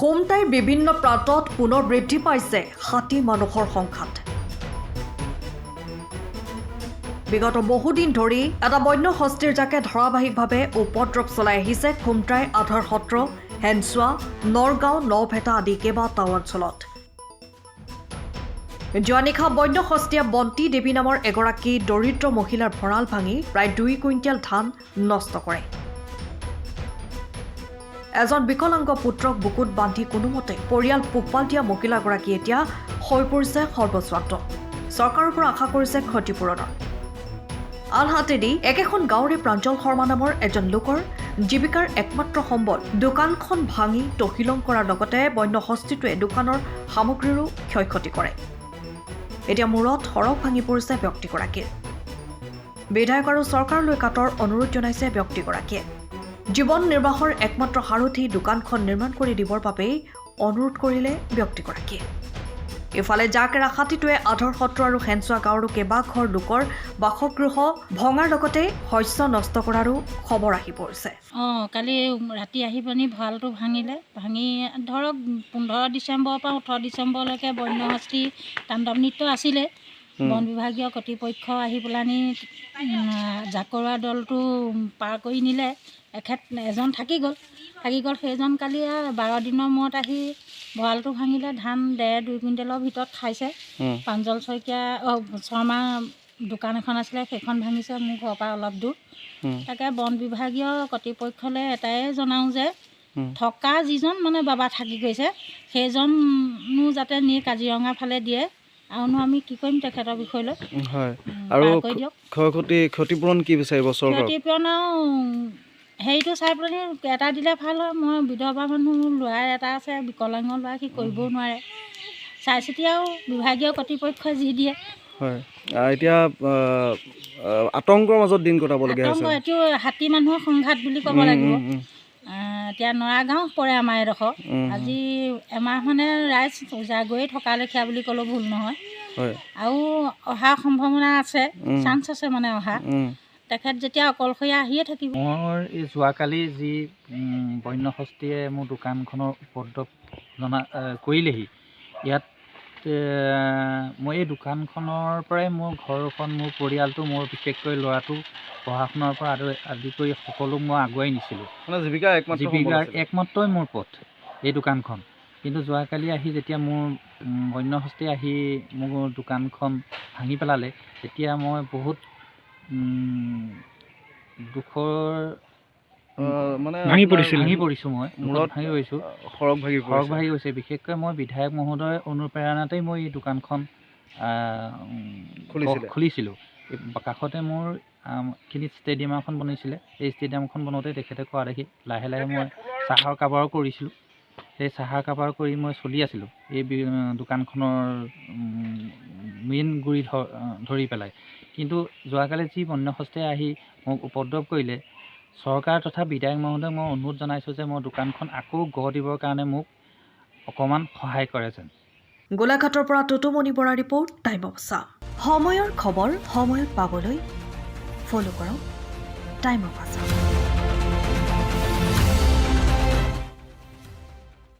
খুমটাইৰ বিভিন্ন প্ৰান্তত পুনৰ বৃদ্ধি পাইছে হাতী মানুহৰ সংখ্যাত। বিগত বহুদিন ধৰি এটা বন্য হস্তীৰ জাকে ধাৰাবাহিকভাৱে উপদ্ৰৱ চলাই আহিছে খুমটাই আধাৰ সত্ৰ, হেনচুৱা, নৰগাঁও, নভেটা আদি কেইবাটাও অঞ্চলত। যোৱা নিশা বন্য হস্তীয়ে বন্তি দেৱী নামৰ এগৰাকী দৰিদ্ৰ মহিলাৰ ভঁৰাল ভাঙি প্ৰায় 2 কুইণ্টেল ধান নষ্ট কৰে। এজন বিকলাংগ পুত্ৰক বুকুত বান্ধি কোনোমতে পৰিয়াল পোহপাল দিয়া মহিলাগৰাকী এতিয়া হৈ পৰিছে সৰ্বস্বান্ত। চৰকাৰৰ পৰা আশা কৰিছে ক্ষতিপূৰণৰ। আনহাতেদি একেখন গাঁৱৰে প্ৰাঞ্জল শৰ্মা নামৰ এজন লোকৰ জীৱিকাৰ একমাত্ৰ সম্বল দোকানখন ভাঙি তহিলং কৰাৰ লগতে বন্য হস্তীটোৱে দোকানৰ সামগ্ৰীৰো ক্ষয়ক্ষতি কৰে। এতিয়া মূৰত সৰহ ভাঙি পৰিছে ব্যক্তিগৰাকীৰ। বিধায়ক আৰু চৰকাৰলৈ কাটৰ অনুৰোধ জনাইছে ব্যক্তিগৰাকীয়ে। জীৱন নিৰ্বাহৰ একমাত্ৰ সাৰথি দোকানখন নিৰ্মাণ কৰি দিবৰ বাবেই অনুৰোধ কৰিলে ব্যক্তিগৰাকীয়ে। ইফালে জাকেৰা হাতীটোৱে আধাৰ সত্ৰ আৰু হেনচুৱা গাঁৱৰো কেইবাঘৰ লোকৰ বাসগৃহ ভঙাৰ লগতে শস্য নষ্ট কৰাৰো খবৰ আহি পৰিছে। কালি ৰাতি আহি পানি ভঁৰালটো ভাঙি ধৰক 15 ডিচেম্বৰৰ পৰা 18 ডিচেম্বৰলৈকে বন্য হস্তী তাণ্ডৱ নৃত্য আছিলে। বন বিভাগীয় কৰ্তৃপক্ষ আহি পেলানি জাকৰোৱা দলটো পাৰ কৰি নিলে। এজন থাকি গ'ল সেইজন কালি 12 দিনৰ মূৰত আহি ভঁৰালটো ভাঙিলে। ধান 1.5-2 কুইণ্টেলৰ ভিতৰত খাইছে। প্ৰাঞ্জল শৰ্মা দোকান এখন আছিলে, সেইখন ভাঙিছে মোৰ ঘৰৰ পৰা অলপ দূৰ। তাকে বন বিভাগীয় কৰ্তৃপক্ষলৈ এটাই জনাওঁ যে থকা যিজন মানে বাবা থাকি গৈছে সেইজনো যাতে নি কাজিৰঙা ফালে দিয়ে। আৰুনো আমি কি কৰিম তেখেতৰ বিষয়লৈ। হয়, আৰু ক্ষতিপূৰণ কি বিচাৰিব চৰকাৰ? ক্ষতিপূৰণ হেৰিটো চাই পেলাই এটা দিলে ভাল হয়। মই বিধৱা মানুহ, ল'ৰা এটা আছে, বিকলাংগ ল'ৰা, সি কৰিবও নোৱাৰে। চাই চিতি আৰু বিভাগীয় কৰ্তৃপক্ষই যি দিয়ে। হয়, এতিয়া আতংকৰ মাজত দিন কটাবলগীয়া হৈছে। এইটো হাতী মানুহৰ সংঘাত বুলি ক'ব লাগিব। এতিয়া নৰাগাঁও পৰে আমাৰ এডোখৰ। আজি এমাহ মানে ৰাইজ গৈয়ে থকা লেখীয়া বুলি ক'লেও ভুল নহয়। আৰু অহাৰ সম্ভাৱনা আছে, চান্স আছে মানে অহা। তেখেত যেতিয়া অকলশৰীয়া আহিয়ে থাকিব। মোৰ এই যোৱাকালি যি বন্য হস্তীয়ে মোৰ দোকানখনৰ উপদ্ৰৱ কৰিলেহি, ইয়াত মই এই দোকানখনৰ পৰাই মোৰ ঘৰখন, মোৰ পৰিয়ালটো, মোৰ বিশেষকৈ ল'ৰাটো পঢ়া শুনাৰ পৰা আদি কৰি সকলো মই আগুৱাই নিছিলোঁ। মানে জীৱিকাৰ একমাত্ৰই মোৰ পথ এই দোকানখন। কিন্তু যোৱাকালি আহি যেতিয়া মোৰ বন্য হস্তীয়ে আহি মোৰ দোকানখন ভাঙি পেলালে, তেতিয়া মই বহুত দুখৰ ভাঙি পৰিছোঁ। মই মূৰত ভাঙি পৰিছোঁ, সৰগ ভাগি গৈছে। বিশেষকৈ মই বিধায়ক মহোদয়ৰ অনুপ্ৰেৰণাতেই মই এই দোকানখন খুলিছিলোঁ। কাষতে মোৰ ষ্টেডিয়াম এখন বনাইছিলে। এই ষ্টেডিয়ামখন বনাওঁতে তেখেতে কোৱা দেখি লাহে লাহে মই চাহৰ কাবাৰো কৰিছিলোঁ। সেই চাহৰ কাবাৰ কৰি মই চলি আছিলোঁ এই দোকানখনৰ মেইন গুৰি ধৰি পেলাই। কিন্তু যোৱাকালি যি বন্য হস্তীয়ে আহি মোক উপদ্ৰৱ কৰিলে, চৰকাৰ তথা বিধায়ক মহোদয়ক মই অনুৰোধ জনাইছোঁ যে মই দোকানখন আকৌ গঢ় দিবৰ কাৰণে মোক অকণমান সহায় কৰে যেন। গোলাঘাটৰ পৰা টুটুমণি বৰাৰ ৰিপৰ্ট, টাইম অৱ আছাম। সময়ৰ খবৰ সময়ত পাবলৈ ফ'ল' কৰক টাইম অৱ আছাম।